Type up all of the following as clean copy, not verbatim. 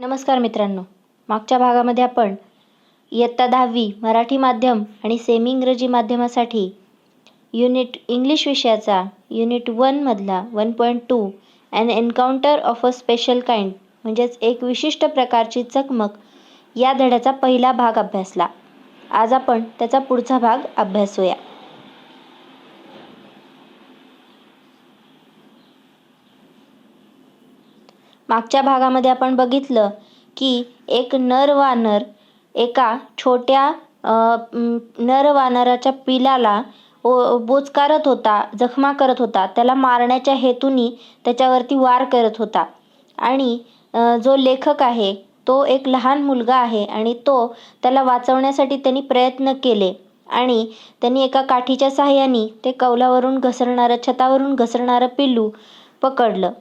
नमस्कार मित्रांनो. मागच्या भागामध्ये आपण इयत्ता 10वी मराठी माध्यम आणि सेमी इंग्रजी माध्यमासाठी युनिट इंग्लिश विषयाचा युनिट 1 मधला 1.2 an encounter of a special kind म्हणजेच एक विशिष्ट प्रकारची चकमक या धड्याचा पहिला भाग अभ्यासला. आज आपण त्याचा पुढचा भाग अभ्यासूया. मागच्या भागामध्ये आपण बघितलं की एक नर वानर एका छोट्या नर वानराच्या पिलाला बोचकारत होता, जखमा करत होता. त्याला मारण्याच्या हेतूने त्याच्यावरती वार करत होता. आणि जो लेखक आहे तो एक लहान मुलगा आहे आणि तो त्याला वाचवण्यासाठी त्यांनी प्रयत्न केले आणि त्यांनी एका काठीच्या साहाय्याने ते कौलावरून घसरणारं, छतावरून घसरणारं पिल्लू पकडलं.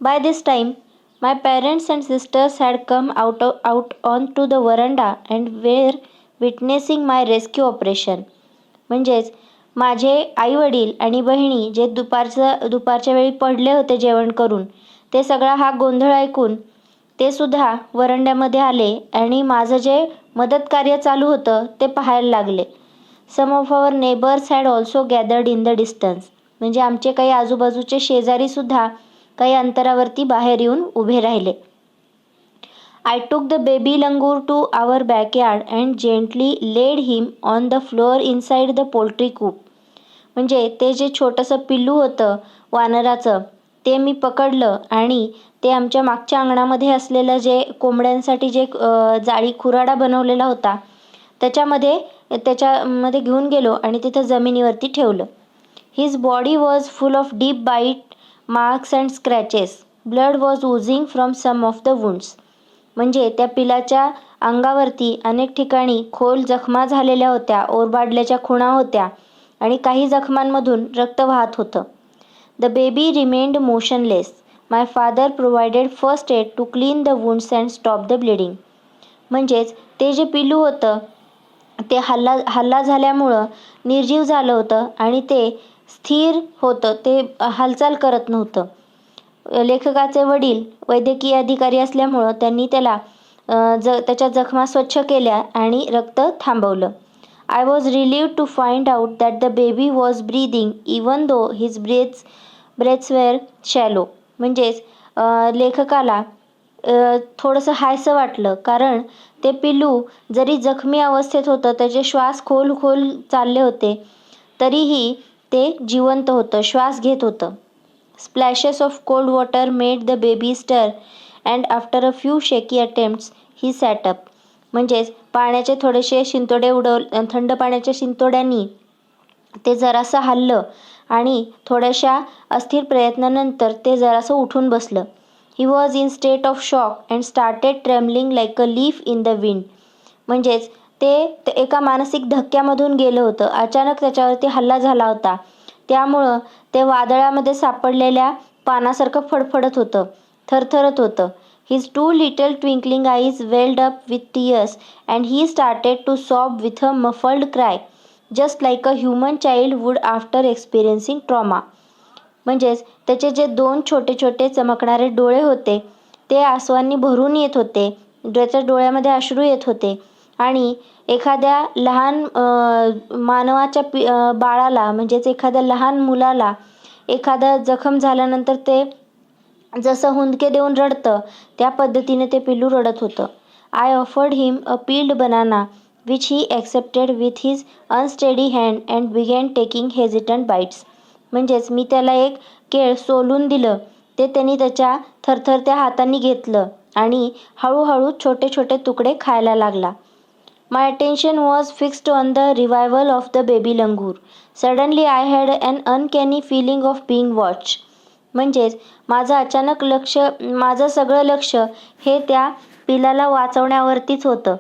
By this time, my parents and sisters had come out onto the veranda and were witnessing my rescue operation. म्हणजेच माझे आई-वडील आणि बहिणी जे दुपारच्या वेळी पडले होते जेवण करून, ते सगळा हा गोंधळ ऐकून ते सुद्धा वरंड्यामध्ये आले आणि माझं जे मदत कार्य चालू होतं ते पाहायला लागले. Some of our neighbors had also gathered in the distance. म्हणजे आमचे काही आजूबाजूचे शेजारी सुद्धा काही अंतरावरती बाहेर येऊन उभे राहिले. I took the baby langur to our backyard and gently laid him on the floor inside the poultry coop. म्हणजे ते जे छोटंसं पिल्लू होतं वानराचं ते मी पकडलं आणि ते आमच्या मागच्या अंगणामध्ये असलेलं जे कोंबड्यांसाठी जे जाळी खुराडा बनवलेला होता त्याच्यामध्ये घेऊन गेलो आणि तिथं जमिनीवरती ठेवलं. His body was full of deep bite marks and scratches. Blood was oozing from some of the wounds. म्हणजे त्या पिलाच्या अंगावरती अनेक ठिकाणी खोल जखमा झालेल्या होत्या, ओरबाडल्याच्या खुणा होत्या आणि काही जखमांमधून रक्त वाहत होतं. The baby remained motionless. My father provided first aid to clean the wounds and stop the bleeding. म्हणजेच ते जे पिलू होतं ते हल्ला झाल्यामुळं निर्जीव झालं होतं आणि ते स्थिर होतं, ते हालचाल करत नव्हतं. लेखकाचे वडील वैद्यकीय अधिकारी असल्यामुळं त्यांनी त्याला त्याच्या जखमा स्वच्छ केल्या आणि रक्त थांबवलं. I was relieved to find out that the baby was breathing even though his breaths were shallow. म्हणजेच लेखकाला थोडंसं हायसं वाटलं, कारण ते पिल्लू जरी जखमी अवस्थेत होतं, त्याचे श्वास खोल चालले होते, तरीही ते जिवंत होतं, श्वास घेत होतं. Splashes of cold water made the baby stir and after a few shaky attempts he sat up. म्हणजेच पाण्याचे थोडेसे शिंतोडे थंड पाण्याच्या शिंतोड्यांनी ते जरासं हललं आणि थोड्याशा अस्थिर प्रयत्नानंतर ते जरासं उठून बसलं. He was in state of shock and started trembling like a leaf in the wind. म्हणजेच ते एका मानसिक धक्क्यामधून गेलं होतं. अचानक त्याच्यावरती हल्ला झाला होता, त्यामुळं ते वादळामध्ये सापडलेल्या पानासारखं फडफडत होतं, थरथरत होतं. His 2 little twinkling eyes welled up with tears and he started to sob with a muffled cry, just like a human child would after experiencing trauma. म्हणजेच त्याचे जे 2 छोटे चमकणारे डोळे होते ते आसवांनी भरून येत होते, त्याच्या डोळ्यामध्ये अश्रू येत होते आणि एखाद्या लहान मानवाच्या बाळाला, म्हणजेच एखाद्या लहान मुलाला एखादा जखम झाल्यानंतर ते जसं हुंदके देऊन रडतं त्या पद्धतीने ते पिल्लू रडत होतं. I offered him a peeled banana which he accepted with his unsteady hand and began taking hesitant bites. म्हणजेच मी त्याला एक केळ सोलून दिलं, ते त्यांनी त्याच्या थरथरत्या हातांनी घेतलं आणि हळूहळू छोटे तुकडे खायला लागला. My attention was fixed on the revival of the baby langur. Suddenly I had an uncanny feeling of being watched. म्हणजेच माझं सगळं लक्ष हे त्या पिलाला वाचवण्यावरतीच होतं.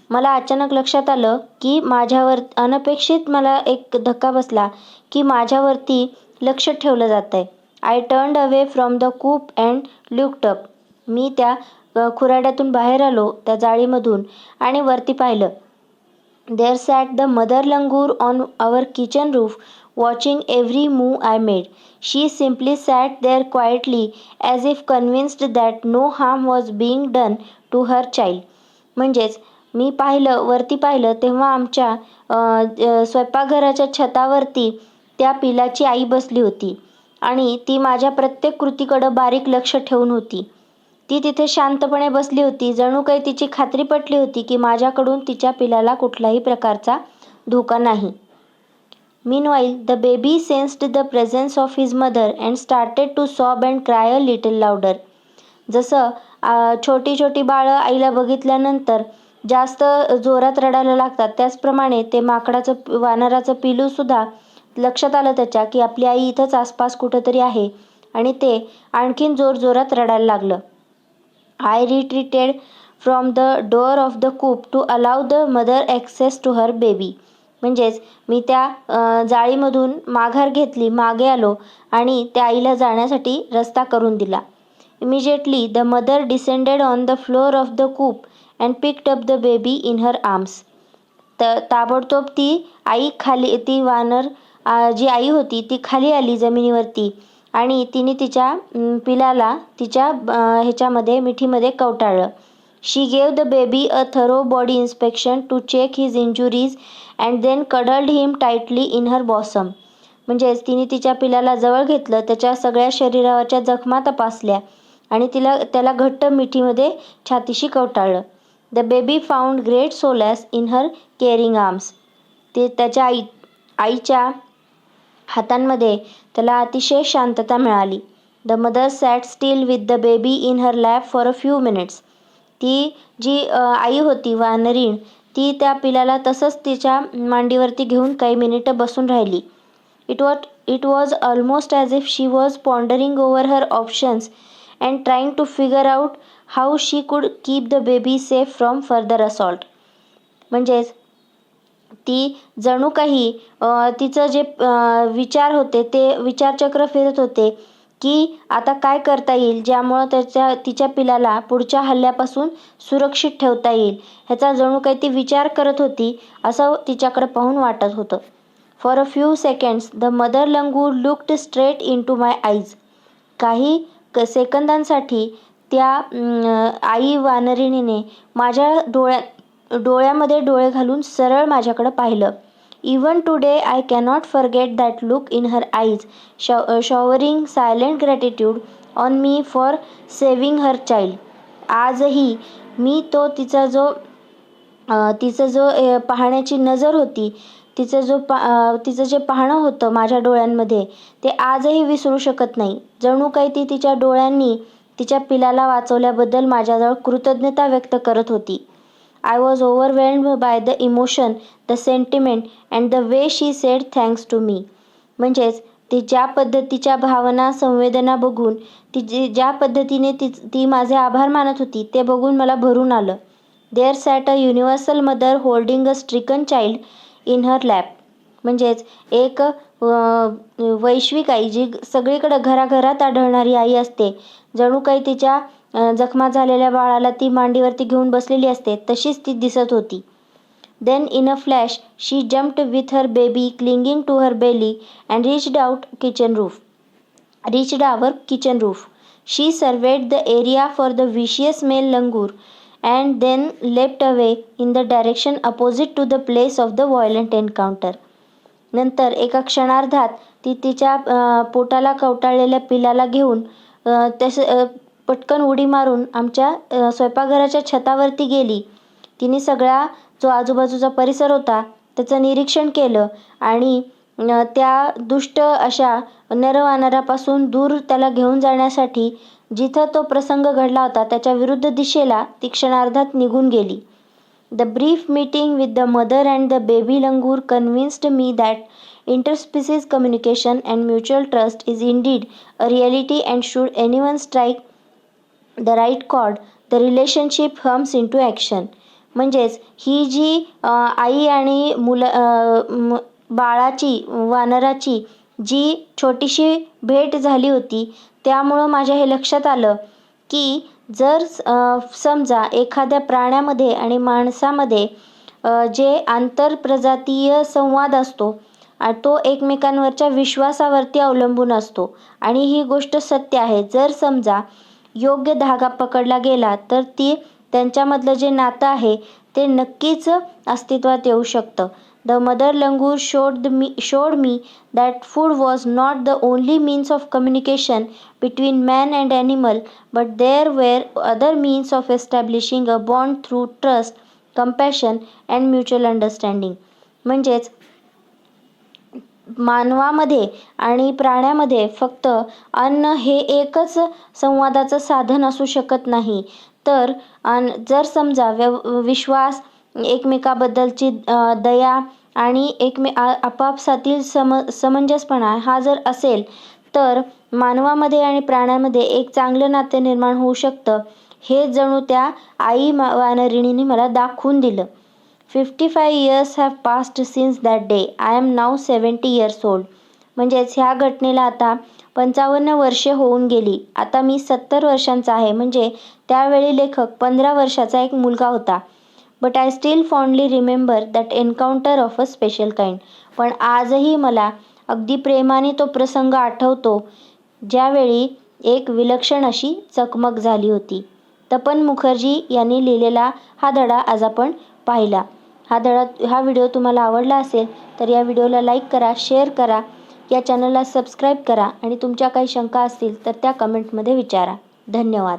मला अचानक लक्षात आलं की माझ्यावर अनपेक्षित मला एक धक्का बसला की माझ्यावरती लक्ष ठेवलं जात आहे. I turned away from the coop and looked up. मी त्या खुराड्यातून बाहेर आलो, त्या जाळीमधून, आणि वरती पाहिलं. There sat the mother langur on our kitchen roof watching every move I made. She simply sat there quietly, as if convinced that no harm was being done to her child. म्हणजेच मी वरती पाहिलं तेव्हा आमच्या स्वयंपाकघराच्या छतावरती त्या पिलाची आई बसली होती आणि ती माझ्या प्रत्येक कृतीकडं बारीक लक्ष ठेवून होती. ती तिथे शांतपणे बसली होती, जणू काही तिची खात्री पटली होती की माझ्याकडून तिच्या पिलाला कुठल्याही प्रकारचा धोका नाही. Meanwhile, the baby sensed the presence of his mother and started to sob and cry a little louder. जसं छोटी छोटी बाळं आईला बघितल्यानंतर जास्त जोरात रडायला लागतात, त्याचप्रमाणे ते वानराचं पिलूसुद्धा लक्षात आलं त्याच्या की आपली आई इथंच आसपास कुठंतरी आहे आणि ते आणखीन जोरजोरात रडायला लागलं. I retreated from the door of the coop to allow the mother access to her baby. म्हणजेच मी त्या जाळीमधून मागे आलो आणि त्या आईला जाण्यासाठी रस्ता करून दिला. Immediately the mother descended on the floor of the coop and picked up the baby in her arms. ताबडतोब ती वानर जी आई होती ती खाली आली जमिनीवरती आणि तिने तिच्या पिलाला तिच्या मिठीमध्ये कवटाळलं. She gave the baby a thorough body inspection to check his injuries and then cuddled him tightly in her bosom. म्हणजेच तिने तिच्या पिलाला जवळ घेतलं, त्याच्या सगळ्या शरीरावरच्या जखमा तपासल्या आणि त्याला घट्ट मिठीमध्ये छातीशी कवटाळलं. The baby found great solace in her caring arms. ते त्याच्या आईच्या हातांमध्ये त्याला अतिशय शांतता मिळाली. The mother sat still with the baby in her lap for a few minutes. ती जी आई होती वानरीण, ती त्या पिलाला तसंच तिच्या मांडीवरती घेऊन काही मिनिटं बसून राहिली. It was almost as if she was pondering over her options and trying to figure out how she could keep the baby safe from further assault. म्हणजेच ती जणू काही तिचं जे विचार होते ते विचारचक्र फिरत होते की आता काय करता येईल ज्यामुळं तिच्या पिलाला पुढच्या हल्ल्यापासून सुरक्षित ठेवता येईल, ह्याचा जणू काही ती विचार करत होती असं तिच्याकडे पाहून वाटत होतं. For a few seconds the mother langur looked straight into my eyes. काही सेकंदांसाठी त्या आई वानरिणीने माझ्या डोळ्यामध्ये डोळे घालून सरळ माझ्याकडे पाहिलं. Even today I cannot forget that look in her eyes, showering silent gratitude on me for saving her child. आजही मी तिचं जो पाहण्याची नजर होती, तिचं जे पाहणं होतं माझ्या डोळ्यांमध्ये, ते आजही विसरू शकत नाही. जणू काही ती तिच्या डोळ्यांनी तिच्या पिलाला वाचवल्याबद्दल माझ्याजवळ कृतज्ञता व्यक्त करत होती. I was overwhelmed by the emotion, the sentiment and the way she said thanks to me. म्हणजेच ती ज्या पद्धतीच्या भावना संवेदना बघून ज्या पद्धतीने ती माझे आभार मानत होती ते बघून मला भरून आलं. There sat a universal mother holding a stricken child in her lap. म्हणजेच एक वैश्विक आई जी सगळीकडे घराघरात आढळणारी आई असते, जणू काही तिच्या जखमा झालेल्या बाळाला ती मांडीवरती घेऊन बसलेली असते तशीच ती दिसत होती. Then in a flash she jumped with her baby clinging to her belly and reached our kitchen roof. She surveyed the area for the vicious male langur and then leapt away in the direction opposite to the place of the violent encounter. नंतर एका क्षणार्धात ती तिच्या पोटाला कवटाळलेल्या पिलाला घेऊन पटकन उडी मारून आमच्या स्वयंपाकघराच्या छतावरती गेली. तिने सगळा जो आजूबाजूचा परिसर होता त्याचं निरीक्षण केलं आणि त्या दुष्ट अशा नरवानरापासून दूर त्याला घेऊन जाण्यासाठी जिथं तो प्रसंग घडला होता त्याच्या विरुद्ध दिशेला ती क्षणार्धात निघून गेली. The brief meeting with the mother and the baby langur convinced me that interspecies communication and mutual trust is indeed a reality, and should anyone strike the right chord, the relationship hums into action. म्हणजेच ही जी आई आणि वानराची जी छोटीशी भेट झाली होती त्यामुळं माझ्या हे लक्षात आलं की जर समजा एखाद्या प्राण्यामध्ये आणि माणसामध्ये जे आंतरप्रजातीय संवाद असतो तो एकमेकांवरच्या विश्वासावरती अवलंबून असतो आणि ही गोष्ट सत्य आहे. जर समजा योग्य धागा पकडला गेला तर त्यांच्यामधलं जे नातं आहे ते नक्कीच अस्तित्वात येऊ शकतं. The mother langur showed me that food was not the only means of communication between man and animal, but there were other means of establishing a bond through trust, compassion and mutual understanding. म्हणजेच मानवामध्ये आणि प्राण्यामध्ये फक्त अन्न हे एकच संवादाचं साधन असू शकत नाही, तर जर समजा विश्वास, एकमेकाबद्दलची दया आणि आपापसातील समंजसपणा हा जर असेल तर मानवामध्ये आणि प्राण्यामध्ये एक चांगलं नातं निर्माण होऊ शकतं. हे जणू त्या आई वानरिणीने मला दाखवून दिलं. 55 years have passed since that day. I am now 70 years old. म्हणजेच ह्या घटनेला आता 55 वर्षे होऊन गेली. आता मी 70 वर्षांचा आहे. म्हणजे त्यावेळी लेखक 15 वर्षाचा एक मुलगा होता. But I still fondly remember that encounter of a special kind. पण आजही मला अगदी प्रेमाने तो प्रसंग आठवतो ज्यावेळी एक विलक्षण अशी चकमक झाली होती. तपन मुखर्जी यांनी लिहिलेला हा धडा आज आपण पाहिला. हा व्हिडिओ तुम्हाला आवडला असेल तर या व्हिडिओला लाईक करा, शेअर करा, या चॅनलला सबस्क्राईब करा आणि तुमच्या काही शंका असतील तर त्या कमेंटमध्ये विचारा. धन्यवाद.